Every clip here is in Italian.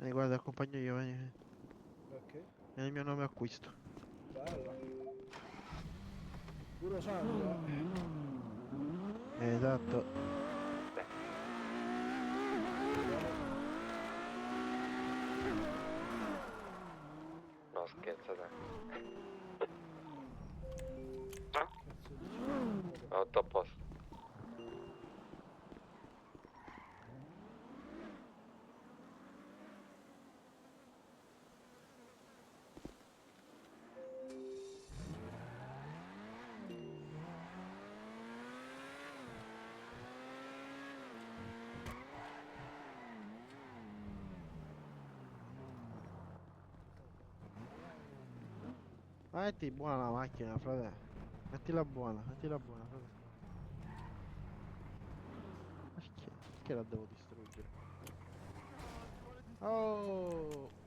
Vieni, guarda, accompagno io, vieni. Ok, È il mio nome acquisto. bella. Puro sangue, eh. Esatto. Vediamo. No, scherzo, dai. Cazzo dici? Vabbè. Ho 8 a posto. Ma metti buona la macchina, frate. Mettila buona, frate. Perché la devo distruggere? Oh!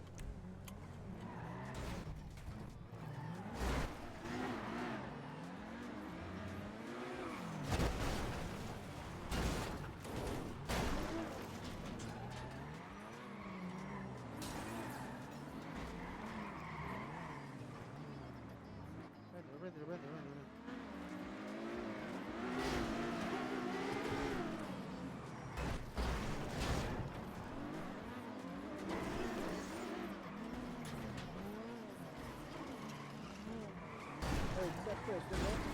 Prendilo. Oh, tutto a posto, no?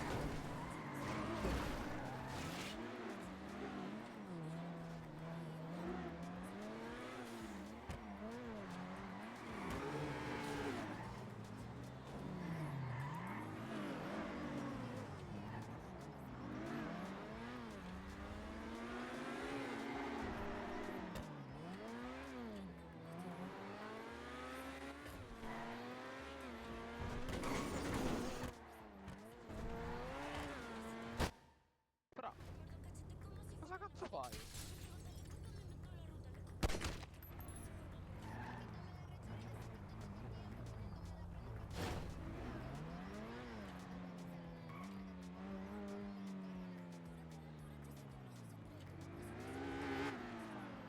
Però, cosa cazzo fai?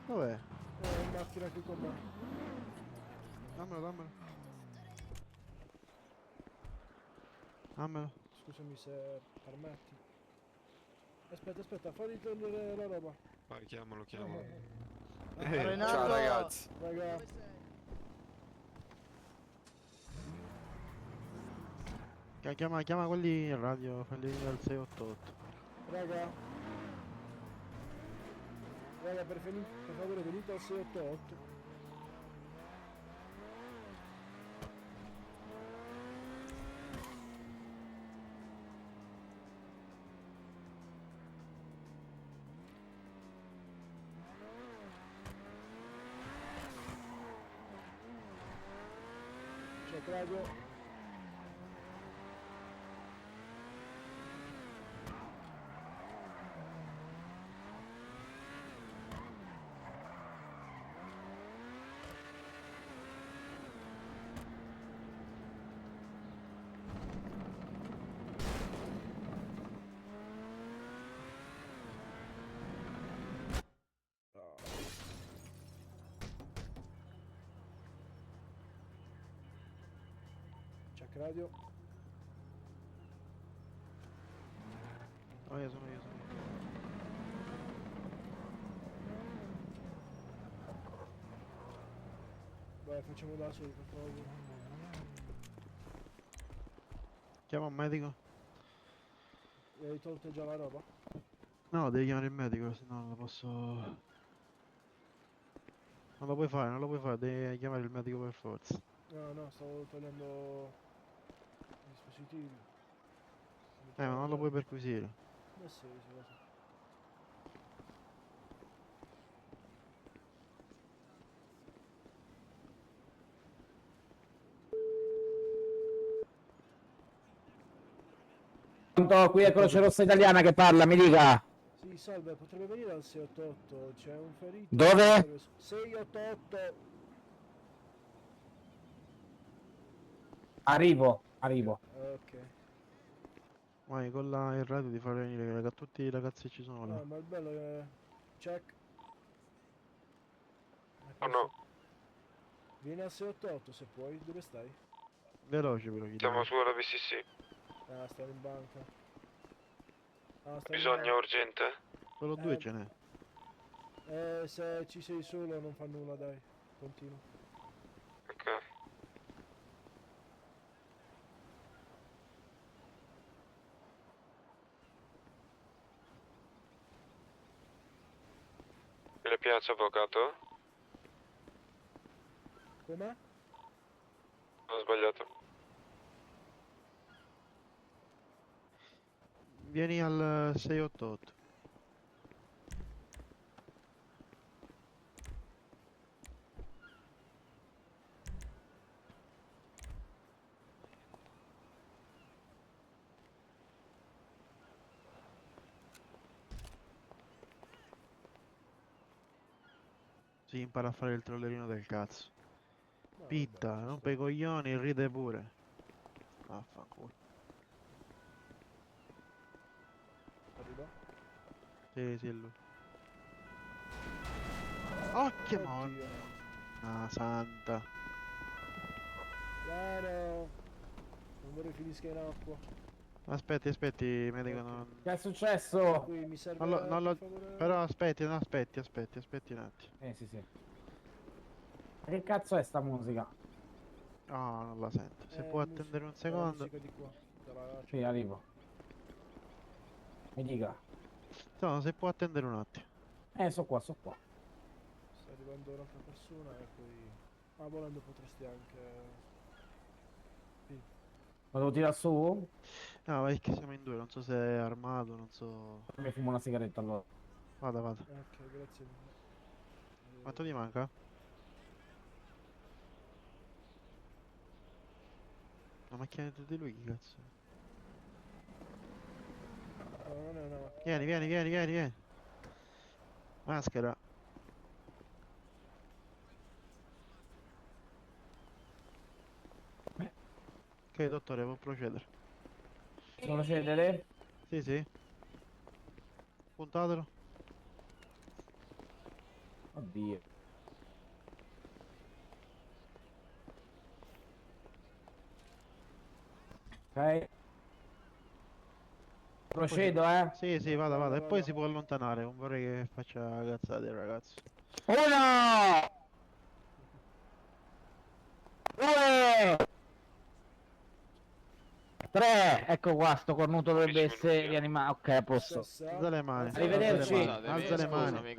Dov'è? In macchina qui con me. Dammelo. Dammelo. Scusami se permetti. Aspetta, fammi togliere la roba. Vai, chiamalo. Renato! Ciao ragazzi. Raga, Dove sei? Chiama quelli in radio, quelli del 688. raga. Raga, per favore venite al 688. Check radio. Check radio. Oh, sono io. Vai, facciamo da soli per favore. Chiama un medico? Hai tolto già la roba? No, devi chiamare il medico, se no non lo posso... Non lo puoi fare, devi chiamare il medico per forza. No, stavo togliendo i dispositivi. Ma non lo puoi perquisire. Sì, lo so. Pronto, qui è Croce Rossa Italiana che parla, mi dica. Sì, salve, potrebbe venire al 688, c'è un ferito. Dove? 688. Arrivo. Ok. Vai, con il radio di far venire tutti i ragazzi che ci sono là. No, ma il bello è... Check. Oh no. Vieni al 688 se puoi, dove stai? Veloce però chi Siamo sulla PCC. Ah, stai in banca. Ah, stai in Bisogno banca. urgente. Solo due ce n'è. Se ci sei solo non fa nulla, dai. Continua. Ok. Le piace avvocato? Com'è? Ho sbagliato. Vieni al 688. Si impara a fare il trollerino del cazzo. No, Pitta, vabbè, ci rompe i sta. coglioni, ride pure. Vaffanculo. Arriva. Sì, sì, è lui. Oh, che mo... Oddio. Ah, santa. Piano. Non vorrei finisca in acqua. Aspetti, aspetti, medico, Ok. non... Che è successo? Qui mi serve Non lo... per favore. Però aspetti, no, aspetti un attimo. Sì, sì. Che cazzo è sta musica? Oh, non la sento. Se può attendere un È la secondo. musica di qua. Te la lascio. Sì, arrivo. Mi dica. No, se può attendere un attimo. So qua. Sta arrivando un'altra persona e poi... Ah, volendo potresti anche... Lo devo tirare su? No, perché siamo in due, non so se è armato, non so... Mi fumo una sigaretta allora. Vada, vada. Ok, grazie mille. Quanto ti manca? La macchina di lui, chi cazzo? No, non è una macchina. Vieni. Maschera. Ok, dottore, può procedere. Sono cedere? Sì, sì. Puntatelo. Oddio. Ok. Procedo, eh. Sì, sì, vada, Vada, vada. E poi vada. si può allontanare, non vorrei che faccia cazzate il ragazzo. 1, 2, 3. Ecco qua, sto cornuto dovrebbe 10 essere minuti, rianimato. Ok, a posto. Stessa. Alza le mani. Arrivederci. Alza le mani. Scusami,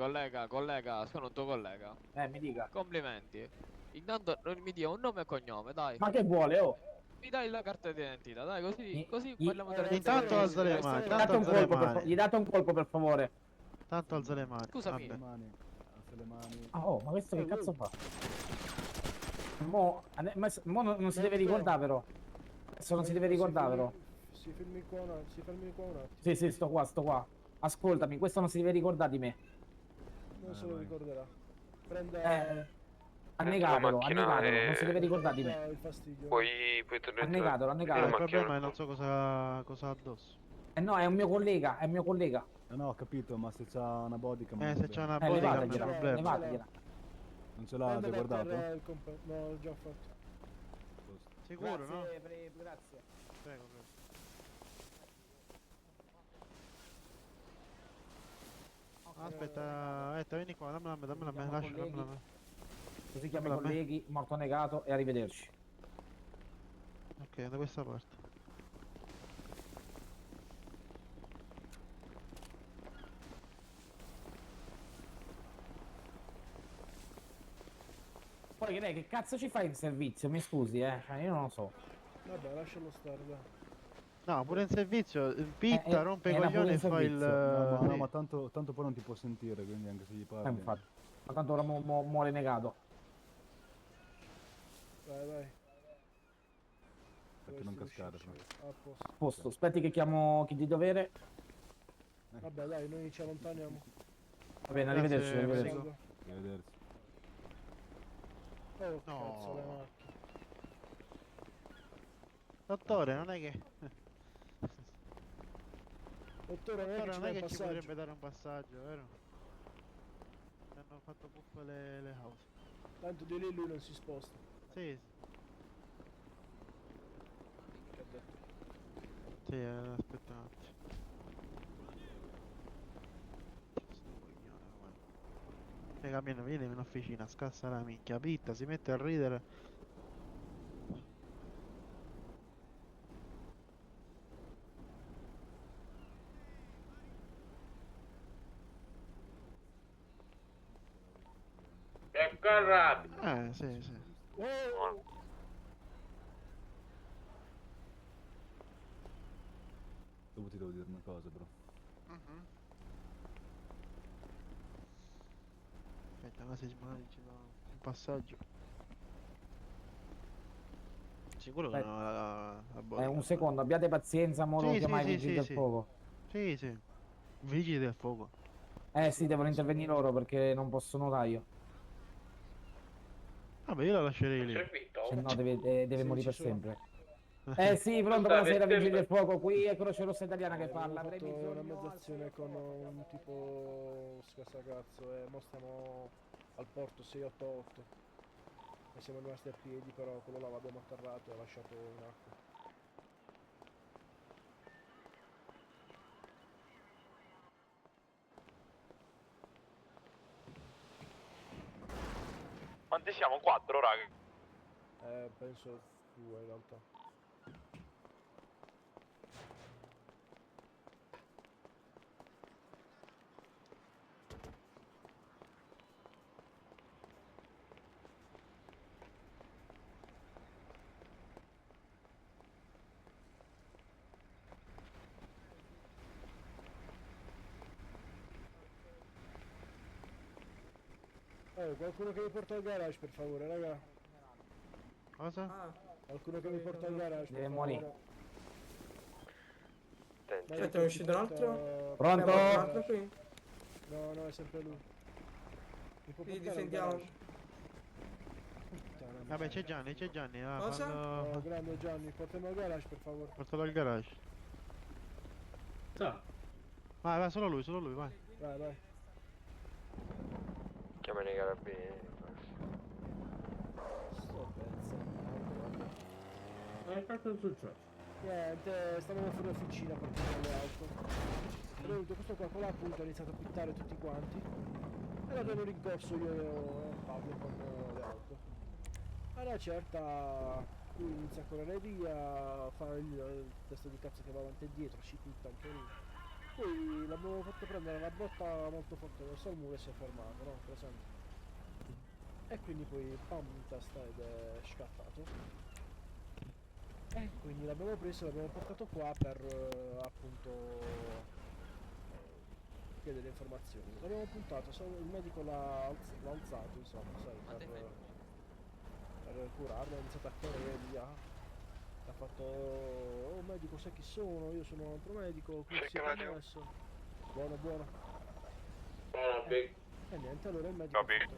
collega, sono un tuo collega. Mi dica. Complimenti. Intanto non mi dia un nome e cognome, dai. Ma che vuole, oh? Mi dai la carta d'identità, dai, così, così Gli- parliamo delle Intanto cose alza le serie. mani, Gli tanto date un alza le colpo, mani. gli date un colpo per favore. Tanto alza le mani. Scusami. Vabbè. Alza le mani. Ah, oh, ma questo che cazzo fa? Mo non si deve ricordare però. Adesso non si deve ricordare però. Si fermi qua un attimo. Si fermi qua un attimo. Sì, sto qua. Ascoltami, questo non si deve ricordare di me. Non se lo vai. ricorderà. Prenda... Annegatelo, macchina non si deve ricordare di me. Il fastidio. Puoi tornare. Annegatelo. Il macchina. problema è non so cosa ha addosso. No, è un mio collega, No, ho capito, ma se c'ha una bodycam... non Se va c'è bene. una bodycam è un levatela, problema. levatela. Non ce l'ha Prenda già da guardato? terra il no, l'ho già fatto. Sicuro, no? Grazie. Prego. Aspetta, vieni qua, dammela a me, lasciala a me. Così chiamo i Dammela a me. colleghi, morto negato e arrivederci. Ok, da questa parte. Poi lei che cazzo ci fai in servizio? Mi scusi, Cioè, io non lo so. Vabbè, lascialo stare, dai. No, pure in servizio, pitta, rompe i era pure coglioni in e fa il... servizio. No, sì. ma tanto poi non ti può sentire, quindi anche se gli parli... Infatti. Ma tanto ora muore negato. Vai. Perché non cascare, però. A posto. Posto, aspetti che chiamo chi di dovere. Vabbè, dai, noi ci allontaniamo. Va bene, Grazie, arrivederci, arrivederci. medico. Arrivederci. Oh, No. cazzo, le macchine. Dottore, non è che... Dottore, non è che Dottore, ci non dà è il che ci passaggio. potrebbe dare un passaggio, vero? Ho fatto puff le house. Tanto di lì lui non si sposta. Sì, Che ha detto? sì, aspetta un attimo. Sto coglione, guarda. Cammino, vieni in officina, scassa la minchia, pitta, si mette a ridere. Sì, sì. Oh! Dopo ti devo dire una cosa, bro. Aspetta, ma se ci do un passaggio. Sicuro che Aspetta. non ho la bolla. Un secondo, abbiate pazienza, mo devo Sì, sì, chiamare i sì, vigili sì, del sì. fuoco. Sì, sì. Vigili del fuoco. Sì, devono intervenire loro perché non posso nuotare io. Vabbè, io la lascerei lì. Se no deve Sì, morire ci per sono. sempre. Sì, pronto, buonasera, vigili del fuoco. Qui è Croce Rossa Italiana che parla. Abbiamo Avrei fatto una bisogno mezzazione al con telefono. un tipo scassacazzo e mo stiamo al porto 688 e siamo rimasti a piedi, però quello là l'abbiamo atterrato e lasciato in acqua. Quanti siamo? 4, raga. Penso 2 in realtà. Qualcuno che mi porta al garage per favore, raga. Cosa? Qualcuno che mi porta al garage per Deve favore. morire. Dai, Aspetta, che è ci uscito un altro? porta- Pronto? porta al Un garage. altro qui? No, no, è sempre lui. Mi può Quindi portare al difendiamo. garage? Puttana Vabbè, miseria. c'è Gianni, ah, Cosa? Oh, grande Gianni, portami al garage per favore. portalo al garage. Vai, vai, solo lui, vai. Vai, vai. Chiamano i carabinieri. Sto pezzo. Che cazzo è successo? Niente, stavamo fuori officina partendo le auto. È venuto questo qua là appunto, ha iniziato a pittare tutti quanti. E l'abbiamo rincorso io e Fabio con le auto. A una certa lui inizia a correre via, fa il testo di cazzo che va avanti e dietro, ci pitta anche lui. Poi l'abbiamo fatto prendere una botta molto forte verso il muro e si è fermato, no? Presente? E quindi poi pam in testa ed è scappato. E quindi l'abbiamo preso e l'abbiamo portato qua per appunto chiedere informazioni. L'abbiamo puntato, il medico l'ha alzato, insomma, sai, per curarlo, ha iniziato a correre via. Ha fatto, oh medico sai chi sono? Io sono un altro medico, qui si è permesso. Buono, buono. E niente, allora il medico ha Capi. fatto...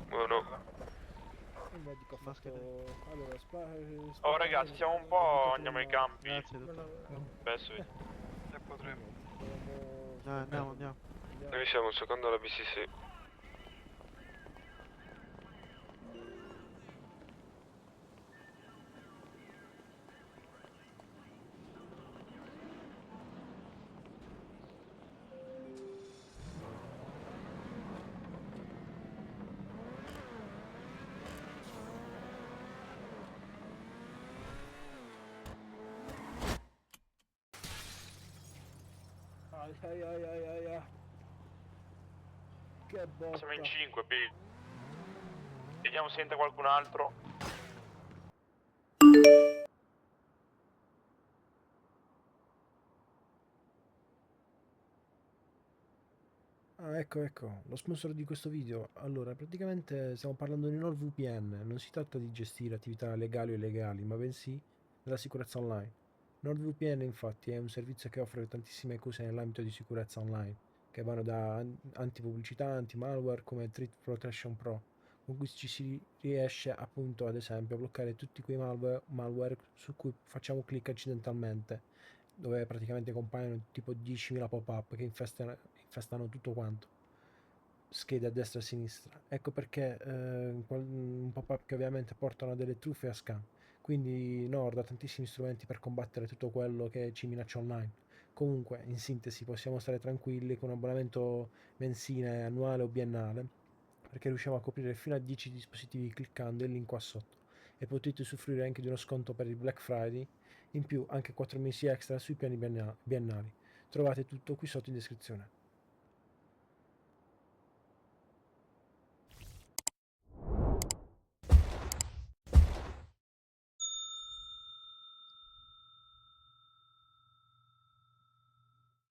Buono. Il medico ha Maschera. fatto... Allora, Oh ragazzi, siamo un po', andiamo ai campi. Grazie, dottore. Spesso. Se potremmo. Andiamo. Noi siamo un secondo alla BCC. Ai ai ai ai ai ai. Che botta. Siamo in 5, B. Vediamo se entra qualcun altro. Ah, ecco, lo sponsor di questo video. Allora, praticamente stiamo parlando di NordVPN. Non si tratta di gestire attività legali o illegali, ma bensì della sicurezza online. NordVPN, infatti, è un servizio che offre tantissime cose nell'ambito di sicurezza online, che vanno da antipubblicità, anti-malware come Threat Protection Pro, con cui ci si riesce appunto, ad esempio, a bloccare tutti quei malware su cui facciamo clic accidentalmente, dove praticamente compaiono tipo 10.000 pop-up che infestano tutto quanto. schede a destra e a sinistra. Ecco perché un pop-up che ovviamente portano a delle truffe e a scam. Quindi Nord ha tantissimi strumenti per combattere tutto quello che ci minaccia online. Comunque, in sintesi, possiamo stare tranquilli con un abbonamento mensile, annuale o biennale, perché riusciamo a coprire fino a 10 dispositivi cliccando il link qua sotto. E potete usufruire anche di uno sconto per il Black Friday, in più anche 4 mesi extra sui piani biennali. Trovate tutto qui sotto in descrizione.